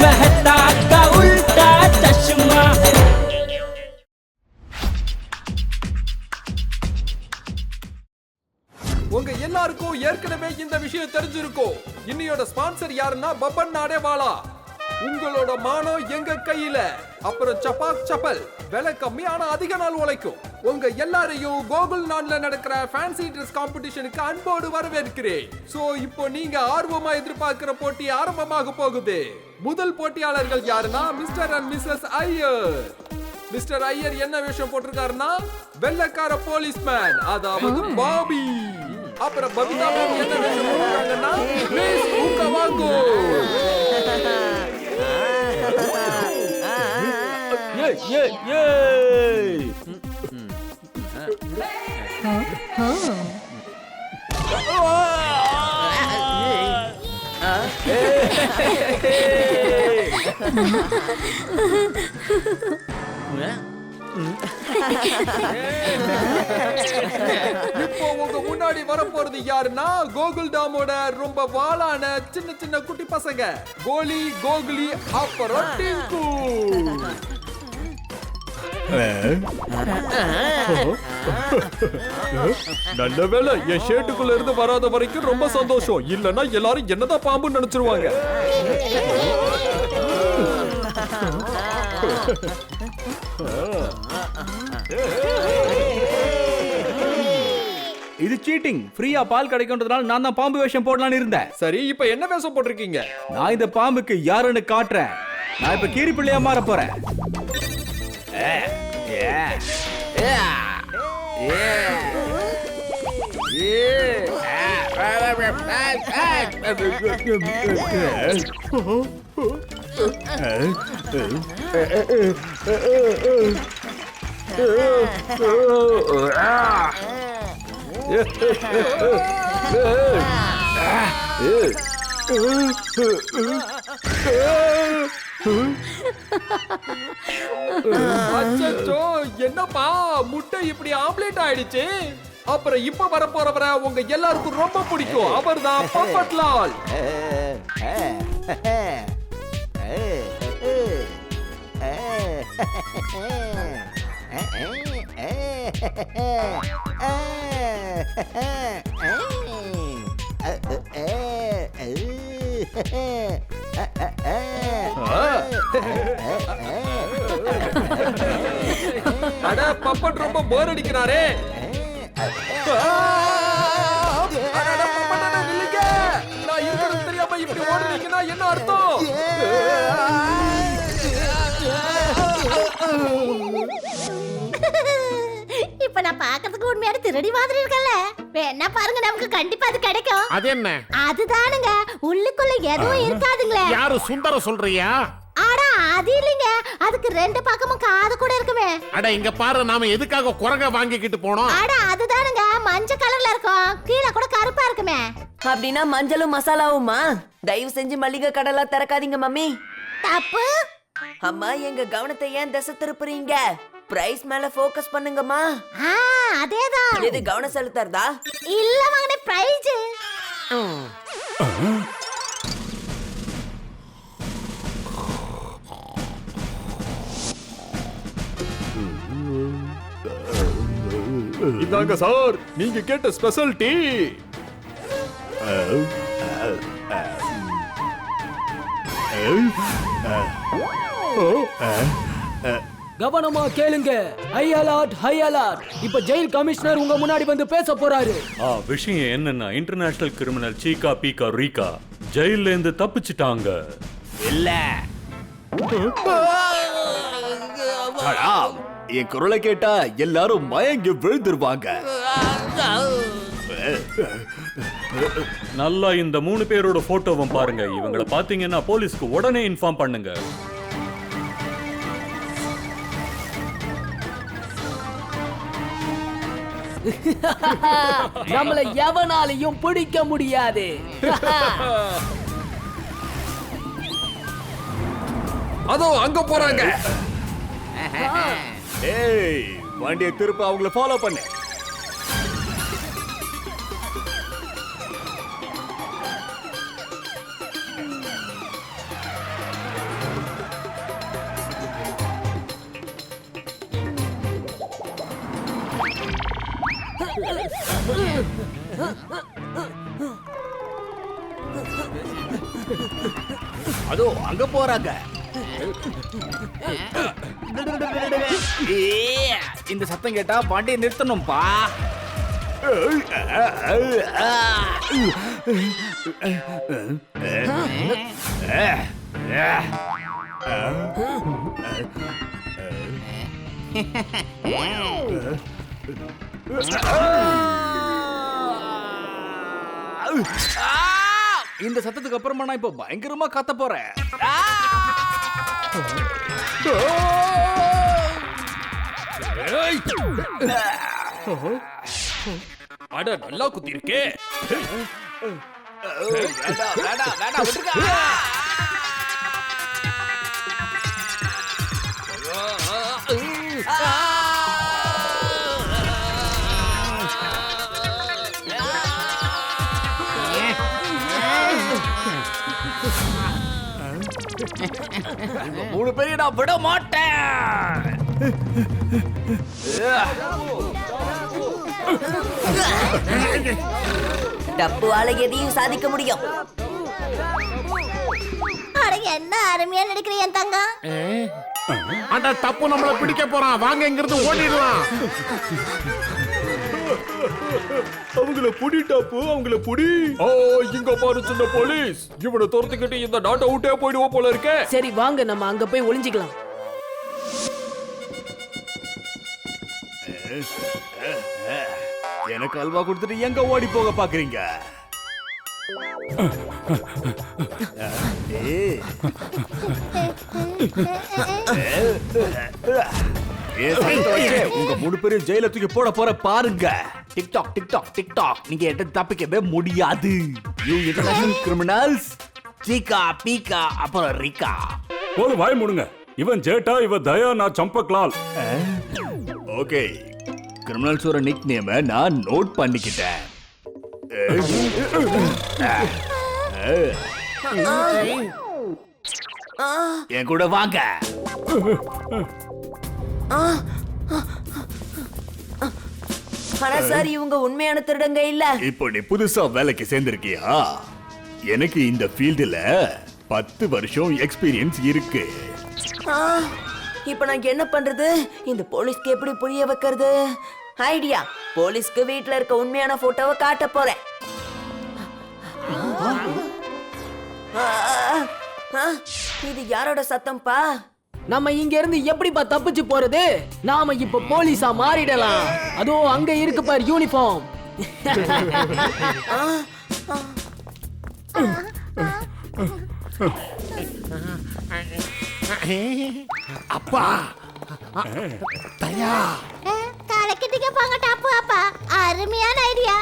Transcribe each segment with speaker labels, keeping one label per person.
Speaker 1: मेहता का उल्टा चश्मा.
Speaker 2: உங்க எல்லாருக்கும் ஏற்கனவே இந்த விஷயம் தெரிஞ்சிருக்கும். இன்னையோட ஸ்பான்சர் யாருன்னா பப்பன் நாடேவாலா. உங்களோட மானம் எங்க கையில. அப்புறம் சபாக் சப்பல் விலை கம்மி ஆனா அதிக நாள் உழைக்கும். உங்க எல்லாரையும் கோகுல் நாட்ல நடக்கிற ஃபேன்சி ட்ரெஸ் காம்படிஷனுக்கு அன்போடு வரவேற்கிறேன். சோ இப்போ நீங்க ஆர்வமா எதிர்பார்க்கிற போட்டி ஆரம்பமாக போகுது. முதல் போட்டியாளர்கள் யாருன்னா Mr and Mrs Iyer. Mr Iyer என்ன வேஷம் போட்டிருக்காருன்னா வெள்ளக்கார போலீஸ்மேன், அதாவது பாபி. அப்புறம் பபிதா மேம் என்ன வேஷம் போட்டிருக்காங்கன்னா மிஸ் ஊக்கவாங்கோ. இப்போ உங்க முன்னாடி வரப்போறது யாருன்னா கோகுல் டாமோட ரொம்ப வாளான சின்ன சின்ன குட்டி பசங்க கோலி, கோகுலி, அப்புறம் டிங்கு. நல்ல வேளை என் ஷேட்டுக்குள்ள இருந்து வராத வரைக்கும் ரொம்ப சந்தோஷம். இல்லன்னா எல்லாரும் என்னதான் பாம்புன்னு நினைச்சிருவாங்க.
Speaker 3: இது சீட்டிங். ஃப்ரீயா பால் கிடைக்கும்ன்றதுனால நான் தான் பாம்பு வேஷம் போடலாம்னு இருந்தேன்.
Speaker 2: சரி, இப்ப என்ன வேஷம் போட்டிருக்கீங்க?
Speaker 3: நான் இந்த பாம்புக்கு யாருன்னு காட்டுறேன். நான் இப்ப கீரி பிள்ளையா மாற போறேன்.
Speaker 2: அச்சச்சோ, என்னப்பா முட்டை இப்படி ஆம்லேட் ஆயிடுச்சு. அப்புறம் இப்ப வர போறவரை உங்க எல்லாருக்கும் ரொம்ப பிடிக்கும். அவர்தான் பப்பட்லால். அட, பப்பட் ரொம்ப போர் அடிக்கிறாரே. நான் இருக்கிறது தெரியாம இப்படி ஓடுறீங்கன்னா என்ன அர்த்தம்?
Speaker 4: இப்ப நான் பாக்கிறதுக்கு உண்மையான திருடி மாதிரி இருக்கல. வேணா பாருங்க, நமக்கு கண்டிப்பா அது கிடைக்கும்.
Speaker 5: அது என்ன?
Speaker 4: அதுதானுங்க, உள்ளுக்குள்ள எதுவும் இருக்காதுங்களே.
Speaker 5: யாரு சுந்தர சொல்றியா?
Speaker 4: ஆடா அது இல்லைங்க, அதுக்கு ரெண்டு பக்கமும் காது கூட இருக்குமே.
Speaker 5: அட இங்க பாரு, நாம எதுக்காக குரங்க வாங்கிக்கிட்டு போனோம்?
Speaker 4: ஆடா அதுதானுங்க, மஞ்சள் கலர்ல இருக்கும், கீழே கூட கருப்பா இருக்குமே.
Speaker 6: அப்படின்னா மஞ்சளும் மசாலாவுமா? தயவு செஞ்சு மளிகை கடலா திறக்காதீங்க மம்மி.
Speaker 4: தப்பு.
Speaker 6: அம்மா, எங்க கவனத்தை ஏன் திசை திருப்புறீங்க? பிரைஸ் மேல ஃபோக்கஸ் பண்ணுங்கம்மா.
Speaker 4: அதேதான்.
Speaker 6: எது கவனம் செலுத்துறதா?
Speaker 4: இல்ல மகனே, பிரைஸ்.
Speaker 2: இதாங்க சார், நீங்க கேட்ட ஸ்பெஷல் டீ.
Speaker 1: கவனமா கேளுங்க. High alert, high alert. இப்ப ஜெயில் கமிஷனர் உங்க முன்னாடி வந்து பேச போறாரு.
Speaker 7: விஷயம் என்னன்னா, இன்டர்நேஷனல் கிரிமினல் சீகா பீகா ரீகா ஜெயில இருந்து தப்பிச்சிட்டாங்க.
Speaker 3: இல்ல என் குரலை கேட்டா எல்லாரும் மயங்கி விழுந்துருவாங்க.
Speaker 7: நல்லா இந்த 3 பேரோட போட்டோவும் பாருங்க. இவங்களை பாத்தீங்கன்னா போலீஸ்க்கு உடனே இன்ஃபார்ம் பண்ணுங்க.
Speaker 1: நம்மள எவனாலையும் பிடிக்க முடியாது.
Speaker 2: அதோ அங்க போறாங்க.
Speaker 3: ஏய், வண்டியை திருப்ப அவங்கள ஃபாலோ பண்ணு. அதோ அங்க போறாங்க. இந்த சத்தம் கேட்டா பாண்டியை நிறுத்தணும்பா. இந்த சத்தத்துக்கு அப்புறமா நான் இப்ப பயங்கரமா கத்த போறேன்.
Speaker 2: அட நல்லா குத்தி இருக்கே.
Speaker 3: மூணு பேரையும் நான் விட மாட்டேன்.
Speaker 6: டப்புவால எதையும் சாதிக்க முடியும்.
Speaker 4: அட என்ன அருமையா நடிக்கிற என் தங்கம்.
Speaker 5: அட தப்பு நம்மள பிடிக்க போறான், வாங்க இங்கிருந்து ஓடிடலாம்.
Speaker 3: அவங்கள புடி டாப்பு, அவங்கள புடி.
Speaker 2: ஓ இங்க பாரு சின்ன போலீஸ், இவனை துரத்துக்கிட்டு இந்த நாட்டை விட்டே போயிடுவோம் போல இருக்கே.
Speaker 1: சரி வாங்க நம்ம அங்க போய் ஒளிஞ்சிக்கலாம்.
Speaker 3: எனக்கு அல்வா கொடுத்துட்டு எங்க ஓடி போக பாக்குறீங்க? உங்க மூணு பேரும் ஜெயில தூக்கி போட போற பாருங்க. டிக்டாக் டிக்டாக் டிக்டாக், நீங்க எட்ட தப்பிக்கவே முடியாது. யூ இன்டர்நேஷனல் கிரிமினல்ஸ், சீகா பீகா அப்புறம் ரிகா.
Speaker 7: போது வாய் மூடுங்க. இவன் ஜேட்டா, இவன் தயா, நான் சம்பக்லால்.
Speaker 3: ஓகே, கிரிமினல்ஸோட நிக் நேம நான் நோட் பண்ணிக்கிட்டேன். என் கூட வாங்க.
Speaker 6: ஆனா சார் இவங்க உண்மையான திருடங்க இல்ல.
Speaker 3: இப்போ நீ புதுசா வேலைக்கு சேர்ந்திருக்கியா? எனக்கு இந்த ஃபீல்டுல 10 வருஷம் எக்ஸ்பீரியன்ஸ் இருக்கு.
Speaker 6: இப்ப நான் என்ன பண்றது? இந்த போலீஸ்க்கு எப்படி புரிய வைக்கிறது? ஐடியா, போலீஸ்க்கு வீட்ல இருக்க உண்மையான போட்டோவை காட்ட போறேன். இது யாரோட சத்தம்பா?
Speaker 1: நம்ம இங்க இருந்து எப்படிப்பா தப்பிச்சு போறது? நாம இப்ப போலீஸா மாறிடலாம். அதோ அங்க இருக்கு பார் யூனிஃபார்ம்.
Speaker 5: அப்பா தயா,
Speaker 4: கலக்கிட்டீங்க போங்க டாப்பு அப்பா. அருமையான ஐடியா.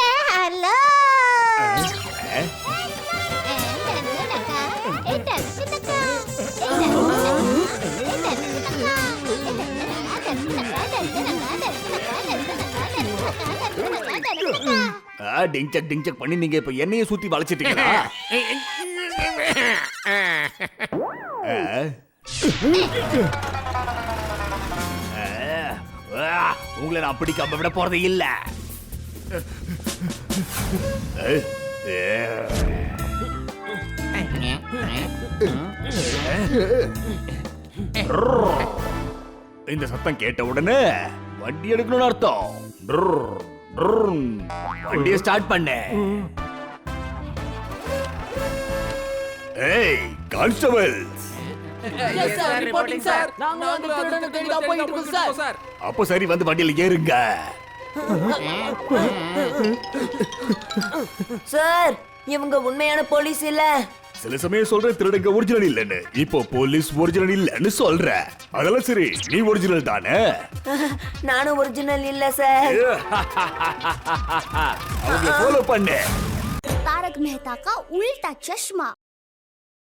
Speaker 4: ஏ ஹலோ.
Speaker 3: டிங்சக் டிங்சக் பண்ணி நீங்க இப்ப என்னைய சுத்தி வளைச்சிட்டீங்களா? உங்களை நான் பிடிக்காம விட போறது இல்ல. இந்த சத்தம் கேட்ட உடனே வண்டி எடுக்கணும்னு அர்த்தம். வண்டியை ஸ்டார்ட் பண்ண. ஏய் கான்ஸ்டபிள்,
Speaker 1: நாங்க அந்த திருடனை தேடி தான் போயிட்டு இருக்கோம் சார்.
Speaker 3: அப்போ சரி, வந்து வண்டியில ஏறுங்க.
Speaker 6: சார் இவங்க உண்மையான போலீஸ் இல்ல.
Speaker 3: சில சமயம் சொல்ற திருடங்க ஒரிஜினல் இல்லன்னு, இப்போ போலீஸ் ஒரிஜினல் இல்லன்னு சொல்ற. அதெல்லாம் சரி, நீ ஒரிஜினல் தானே?
Speaker 6: நானும் ஒரிஜினல் இல்ல சார்.
Speaker 3: அவங்களை ஃபாலோ பண்ணு.
Speaker 4: तारक मेहता का उल्टा चश्मा.